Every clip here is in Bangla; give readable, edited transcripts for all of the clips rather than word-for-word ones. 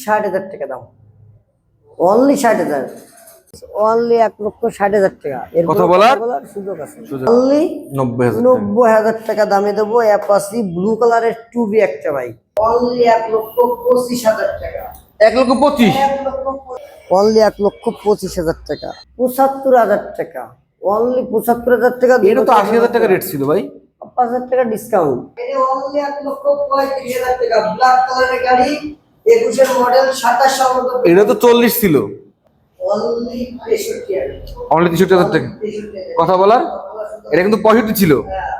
60,000 টাকা দাম, অনলি 60,000, অনলি 1,60,000 টাকা। এর কথা বলার সুযোগ আছে, অনলি 90,000 টাকা দামে দেবো। অ্যাপাচি ব্লু কালারের 2B একটা বাইক, অনলি 1,25,000 টাকা। 1,25,000, অনলি 1,25,000 টাকা, 75,000 টাকা, অনলি 75,000 টাকা। এটা তো 80,000 টাকা রেট ছিল ভাই, 5,000 টাকা ডিসকাউন্ট। এটা অনলি 1,35,000 টাকা, ব্ল্যাক কালারের গাড়ি, 21 এর মডেল, 27 এটা তো 40 ছিল, অনলি 63,000, অনলি 63,000 টাকা। কথা বলার এটা কিন্তু 65 ছিল,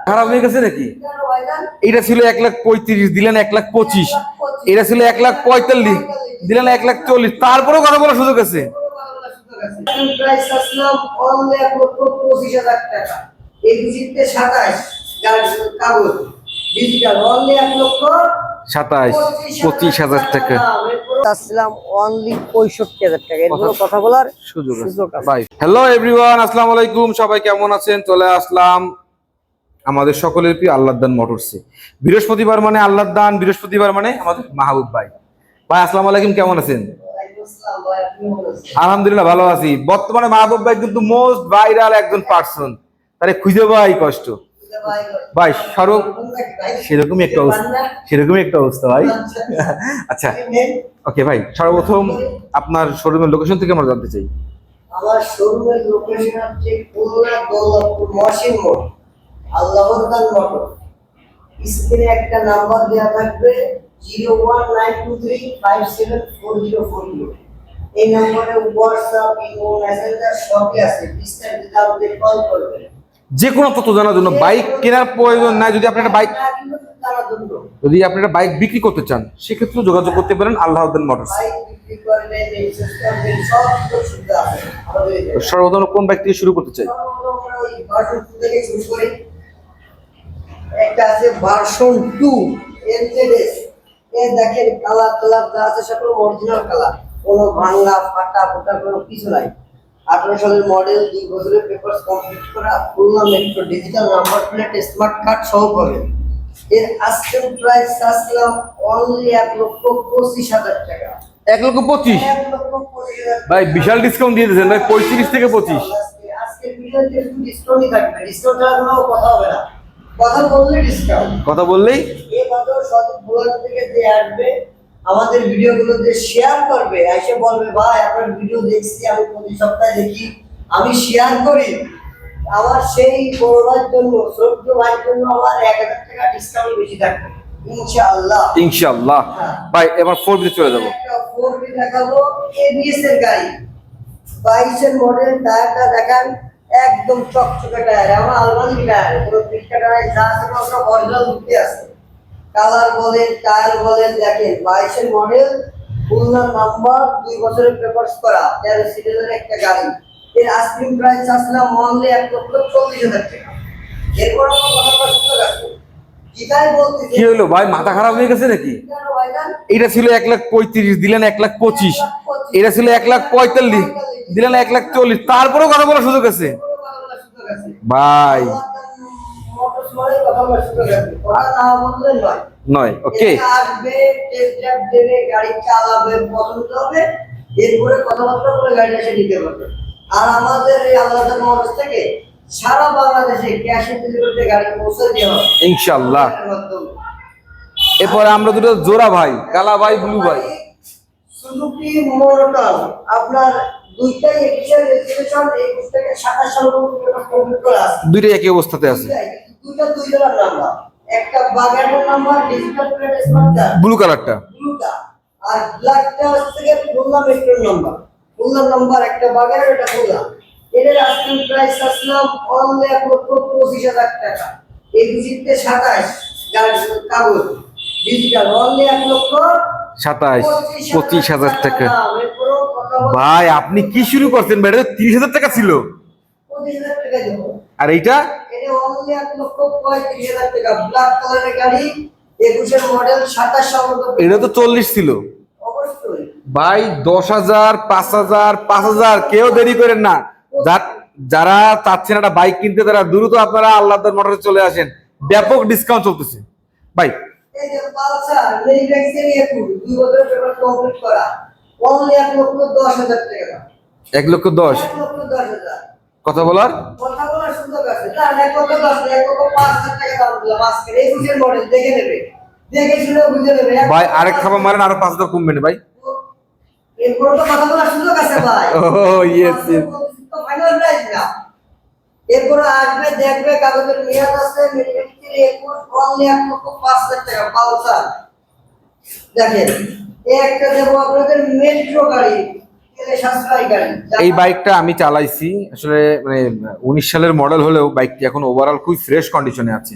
খারাপ হয়ে গেছে নাকি? এটা ছিল 1,35,000, দিলেন 1,25,000। এটা ছিল 1,45,000, দিলেন 1,40,000। তারপরেও কথা বলার সুযোগ আছে। প্রাইস আসলাম অনলি 1,25,000 টাকা। এই ডিজিটে 27 গাড়ি কাগজ ডিজিটাল, অনলি 1,27,25,000 টাকা আসলাম অনলি 65,000 টাকা। এরপর কথা বলার সুযোগ আছে ভাই। হ্যালো এভরিওয়ান, আসসালামু আলাইকুম। সবাই কেমন আছেন? চলে আসলাম আমাদের সকলের প্রিয় আল্লাহদান মোটরসে। বৃহস্পতিবার মানে আল্লাহদান, বৃহস্পতিবার মানে আমাদের মাহবুব ভাই। ভাই আসসালামু আলাইকুম, কেমন আছেন? আলহামদুলিল্লাহ ভালো আছি। বর্তমানে মাহবুব ভাই কিন্তু মোস্ট ভাইরাল একজন পার্সন, তারে খুঁজে পাই কষ্ট ভাই। সেরকমই একটা অবস্থা ভাই। আচ্ছা ওকে ভাই, সর্বপ্রথম আপনার শোরুমের লোকেশন থেকে আমরা জানতে চাই। আমার শোরুমের লোকেশন হচ্ছে খুলনা দৌলতপুর মহসিন মোড়, আল্লাহদান মোটর। স্ক্রিনে একটা নাম্বার দেওয়া থাকবে 01923574040। এই নম্বরে হোয়াটসঅ্যাপ, ইমো, মেসেঞ্জার সবই আছে। বিস্তারিত আমাদের কল করবেন। যে কোনো তথ্য জানার জন্য, বাইক কেনার প্রয়োজন নাই, যদি আপনি একটা বাইক বিক্রি করতে চান সেক্ষেত্রে যোগাযোগ করতে পারেন আল্লাহদান মোটরস। সর্বপ্রথম কোন বাইক থেকে শুরু করতে চাই? একটা আছে ভার্সন 2 এনজেডএস। এই দেখেন কালার যা আছে সব অরিজিনাল কালার, কোনো ভাঙা ফাটা ফোটা কোনো কিছু নাই। 18 সালের মডেল, 2 বছরের পেপারস কমপ্লিট করা, Khulna metro digital number plate, smart card সহ পাবেন। এর আজকের প্রাইস আসলাম অনলি 1,25,000 টাকা। 1,25,000 ভাই, বিশাল ডিসকাউন্ট দিয়ে দিয়েছেন ভাই, 35 থেকে 25। আজকের ভিডিওতে একটু ডিসকাউন্টই থাকবে, ডিসকাউন্ট ছাড়া কোনো কথা হবে না। কথা বললেই ডিসকাউন্ট, কথা বললেই এই কথা সঠিক ব্লগ থেকে যে আসবে আমাদের ভিডিওগুলো যে শেয়ার করবে, এসে বলবে ভাই আপনার ভিডিও দেখছি, আমি প্রতি সপ্তাহে দেখি, আমি শেয়ার করি, আমার সেই বড় ভাইয়ের জন্য, ছোট্ট ভাইয়ের জন্য আমার 1,000 টাকা ডিসকাউন্ট বেশি থাকবে ইনশাআল্লাহ। ইনশাআল্লাহ ভাই। এবার 4B তে চলে যাব। 4B দেখাবো, এবিএস এর গাড়ি, 22 এর মডেল। টায়ারটা দেখান, একদম চকচকে টায়ার, আমার আলমারি টায়ার, পুরো পিকটা টায়ার যা আছে সব অরিজিনাল লুকে আছে। কালার বলেন, টায়ার বলেন, দেখেন 22 এর মডেল, খুলনা নাম্বার, 2 বছরের পেপারস করা, 13 সিরিজের একটা গাড়ি। এর আস্কিং প্রাইস আসলে অনলি 1,40,000 টাকা। এরপর আমার কথা সুন্দর আছে, কিটাই বলতে কি হলো ভাই, মাথা খারাপ হয়ে গেছে নাকি? এটা ছিল 1,35,000, দিলেন 1,25,000। এটা ছিল 1,45,000, দিলেন 1,40,000। তারপরেও কথা বলার সুযোগ আছে ভাই। নয় ওকে, আসবে, টেস্ট ড্রাইভ দেবে, গাড়ি চালাবে, পছন্দ হবে, এরপরে কথাবার্তা বলে গাড়িটা সে নিতে পারবে। আর আমাদের এই আল্লাহদান মোটরস থেকে সারা বাংলাদেশে ক্যাশ অন ডেলিভারিতে গাড়ি পৌঁছে দেওয়া হবে ইনশাআল্লাহ। এরপরে আমরা দুটো জোড়া ভাই, কালা ভাই, ব্লু ভাই, সুজুকি মোটর। আপনার দুইটাই এডিশন রেজিস্ট্রেশন 21 থেকে 27 সাল পর্যন্ত কমপ্লিট করা আছে। দুইটাই একই অবস্থাতে আছে। দুইটা নাম্বার, একটা বাগেটের number, digital plate, smart card, blue কালারটা, ব্লুটা, আর ব্ল্যাকটা হচ্ছে খুলনা মেট্রোর নাম্বার। খুলনার নাম্বার একটা বাগেটের, এটা খুলনা। এর আজকের প্রাইস আসলাম অনলি 1,25,000 টাকা। এই ডিজিটে 27 গাড়ি কাগজ ডিজিটাল, অনলি 1,27,25,000 টাকা। ভাই আপনি কি শুরু করছেন ভাই? 30,000 টাকা ছিল, 25,000 টাকা দেব। আর এইটা এটা অনলি 1,35,000 টাকা, ব্ল্যাক কালারের গাড়ি, 21 এর মডেল, 27 সাল পর্যন্ত। এটা তো 40 ছিল অবশ্যই ভাই। 10,000, 5,000, 5,000, কেউ দেরি করেন না। যারা চাচ্ছেন একটা বাইক কিনতে, তারা দ্রুত আপনারা আল্লাহদান মোটরসে চলে আসেন, ব্যাপক ডিসকাউন্ট চলতেছে ভাই। এই যে পালসার লেভিক্সের একটু 2 বছরের পেপার কমপ্লিট করা অনলি 1,10,000 টাকা। 1,10,000 1,10,000 কথা বলার কথা বলার সুযোগ আছে না? 1,10,000 1,05,000 টাকা দাম দিলাম আজকে এই বুঝের মডেল দেখে নেবে, দেখে শুনে বুঝে নেবে। ভাই আরেক খাবার মারেন আরো 5,000 কমবে না ভাই। এরপর তো কথা বলার সুযোগ আছে ভাই। ও ইয়েস তো ফাইনাল প্রাইস না। এরপর আসবে দেখবে কাগজের মেয়াদ আছে মিলিমিটার 21 অনলি 1,05,000 টাকা পালসার। দেখেন এই একটা দেবো আপনাদের মেট্রো গাড়ি, তেলে সাশ্রয়ী গাড়ি। এই বাইকটা আমি চালাইছি আসলে মানে 19 সালের মডেল হলেও বাইকটি এখন ওভারঅল খুব ফ্রেশ কন্ডিশনে আছে।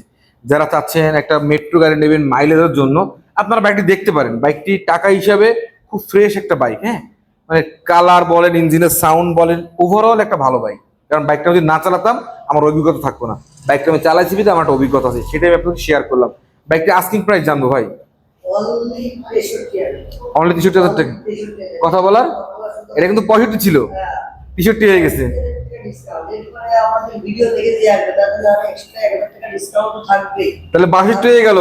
যারা চাচ্ছেন একটা মেট্রো গাড়ি নেবেন মাইলেজের জন্য আপনারা বাইকটি দেখতে পারেন। বাইকটি টাকা হিসাবে খুব ফ্রেশ একটা বাইক, হ্যাঁ মানে কালার বলেন ইঞ্জিনের সাউন্ড বলেন ওভারঅল একটা ভালো বাইক। কারণ বাইকটা যদি না চালাতাম আমার অভিজ্ঞতা থাকতো না। বাইকটা আমি চালাইছি বিধে আমার একটা অভিজ্ঞতা আছে, সেটাই আমি আপনাকে শেয়ার করলাম। বাইকটা আস্কিং প্রাইস জানবো ভাই অনলি 63,000 অনলি 63,000 টাকা। কথা বলার এটা কিন্তু 65 ছিল, 63 হয়ে গেছে। ডিসকাউন্ট এরপরে আমাদের ভিডিও দেখে দিয়ে আসবে তাহলে আর এক্সট্রা 1,000 টাকা ডিসকাউন্ট থাকবে। তাহলে 62 হয়ে গেল,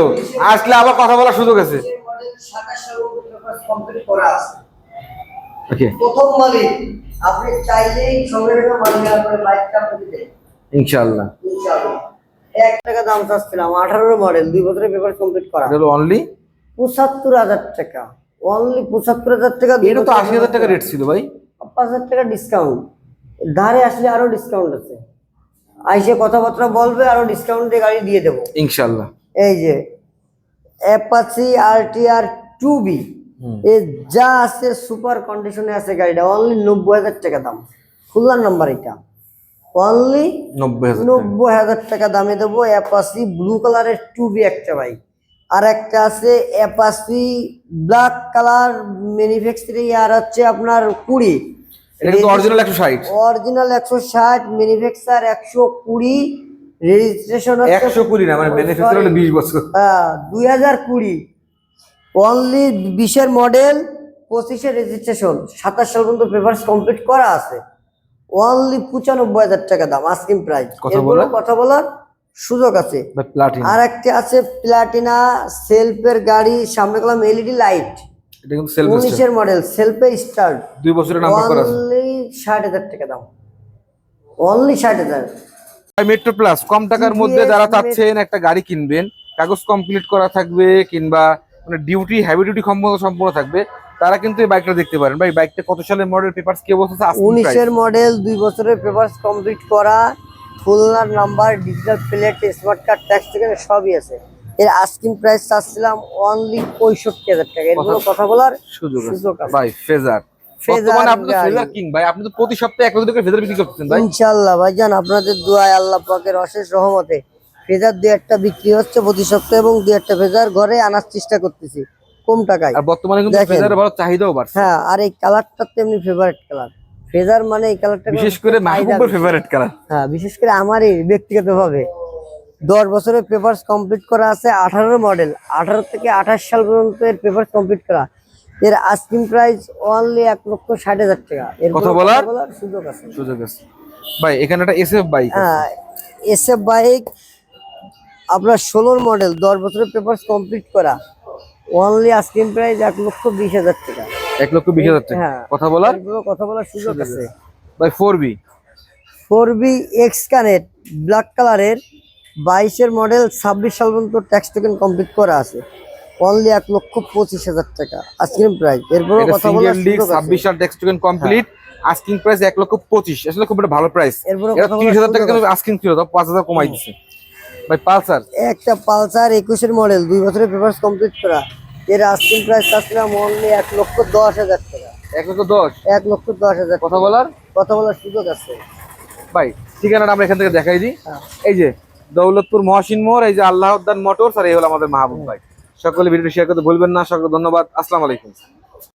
আসলে আবার কথা বলার সুযোগ আছে। এই মডেল 27 সালের পেপার কমপ্লিট করা আছে। ওকে প্রথম মালিক আপনি চাইলেই সঙ্গে সঙ্গে মালিক আপনার বাইকটা আপনি দেন ইনশাআল্লাহ। ইনশাআল্লাহ। 1 টাকা দাম চাচ্ছিলাম 18 মডেল 2 বছরের পেপার কমপ্লিট করা এটা হলো অনলি 75,000 টাকা। অনলি 75,000 টাকা। এটা তো 80,000 টাকা রেট ছিল ভাই। 5,000 টাকা ডিসকাউন্ট, ধারে আসলে আরো ডিসকাউন্ট আছে, আইসে কথাবার্তা বলবে আরো ডিসকাউন্ট দিয়ে গাড়ি দিয়ে দেবো ইনশাআল্লাহ। এই যে অ্যাপাচি RTR 2B এ যা আছে সুপার কন্ডিশনে আছে গাড়িটা অনলি 90,000 টাকা দাম। খুলনার নাম্বার এটা অনলি 90,000 90,000 টাকা দামে দেবো। অ্যাপাচি ব্লু কালারের 2B একটা বাইক, আর একটা আছে অ্যাপাচি ব্ল্যাক কালার ম্যানুফ্যাকচারিং আর হচ্ছে আপনার 20 এটা কিন্তু অরিজিনাল 160 অরিজিনাল 160 ম্যানুফ্যাকচার 120 রেজিস্ট্রেশন 120 না মানে ম্যানুফ্যাকচার হলো 20 বছর। 2020 অনলি 20 এর মডেল 25 এর রেজিস্ট্রেশন 27 সাল পর্যন্ত পেপারস কমপ্লিট করা আছে। অনলি 95,000 টাকা দাম আস্কিং প্রাইস। কথা বলার সুযোগ আছে। প্লাটিনা আর একটা আছে প্লাটিনা সেলফের গাড়ি, সামনে কলাম এলইডি লাইট, এটা কিন্তু সেলফ 19 এর মডেল সেলফে স্টার্ট 2 বছরের নাম্বার করা আছে। অনলি 60,000 টাকা দাম। অনলি 60,000। মেট্রো প্লাস কম টাকার মধ্যে যারা চাচ্ছেন একটা গাড়ি কিনবেন, কাগজ কমপ্লিট করা থাকবে কিংবা মানে ডিউটি হেভি ডিউটি সম্পূর্ণ থাকবে, তারা কিন্তু এই বাইকটা দেখতে পারেন। ভাই বাইকটা কত সালের মডেল, পেপারস কি অবস্থা আছে? 19 এর মডেল 2 বছরের পেপারস কমপ্লিট করা, খুলনার number, digital plate, smart card, tax থেকে সবই আছে। এর আস্কিং প্রাইস চাচ্ছিলাম অনলি 65,000 টাকা। এর কোনো কথা বলার সুযোগ আছে সুযোগ আছে। ভাই। ফেজার বর্তমানে আপনি তো ফেজার কিং ভাই, আপনি তো প্রতি সপ্তাহে 1 করে ফেজার বিক্রি করতেছেন ভাই। ইনশাআল্লাহ ভাইজান আপনাদের দোয়ায় আল্লাহ পাকের অশেষ রহমতে ফেজার 2-1টা বিক্রি হচ্ছে প্রতি সপ্তাহে এবং 2-1টা ফেজার ঘরে আনার চেষ্টা করতেছি কম টাকায়। আর বর্তমানে কিন্তু দেখেন। ফেজারের ভালো চাহিদাও বাড়ছে। হ্যাঁ, আর এই কালারটা তেমনি ফেভারিট কালার। ফেজার মানে এই কালারটা বিশেষ করে মাহবুবের ফেভারিট কালার। হ্যাঁ, বিশেষ করে আমারই ব্যক্তিগতভাবে 10 বছরের পেপারস কমপ্লিট করা আছে। 18 মডেল 18 থেকে 28 সাল পর্যন্ত এর পেপারস কমপ্লিট করা। এর আস্কিং প্রাইস অনলি 1,60,000 টাকা। এর কথা কোনো বলার সুযোগ আছে। সুযোগ আছে ভাই। এখানে একটা এসএফ বাইক আছে। হ্যাঁ, এসএফ বাইক আপনার 16 মডেল 10 বছরের পেপারস কমপ্লিট করা অনলি আস্কিং প্রাইস 1,20,000 টাকা। 1,20,000 টাকা। হ্যাঁ, কথা বলার এর কোনো কথা বলার সুযোগ আছে। ভাই 4B 4B x connect black কালারের 22 এর মডেল 26 সাল পর্যন্ত ট্যাক্স টোকেন কমপ্লিট করা আছে অনলি 1,25,000 টাকা আস্কিং প্রাইস। এরপর এটা কথা বলার সিঙ্গেল ডিস্ক সুযোগ আছে। 26 সাল tax token complete, asking price 1,25,000। আসলে খুব একটা ভালো প্রাইস। এরপরে এটা কথা বলার 30,000 টাকা সুযোগ কিন্তু আস্কিং ছিল, তো 5,000 কমাই দিছে ভাই। পালসার একটা পালসার 21 এর মডেল 2 বছরের পেপারস কমপ্লিট করা, এর আস্কিং প্রাইস আসলে অনলি 1,10,000 টাকা। 1,10,000। 1,10,000 কথা বলার সুযোগ আছে ভাই। ঠিকানাটা আমরা এখান থেকে দেখাই দিই। হ্যাঁ। এই যে দৌলতপুর মহসিন মোড়, এই যে আল্লাহ উদ্যান মোটরস, আর এই হলো আমাদের মাহবুব ভাই। সকলে ভিডিওটি শেয়ার করতে ভুলবেন না। সকলকে ধন্যবাদ। আসসালামু আলাইকুম।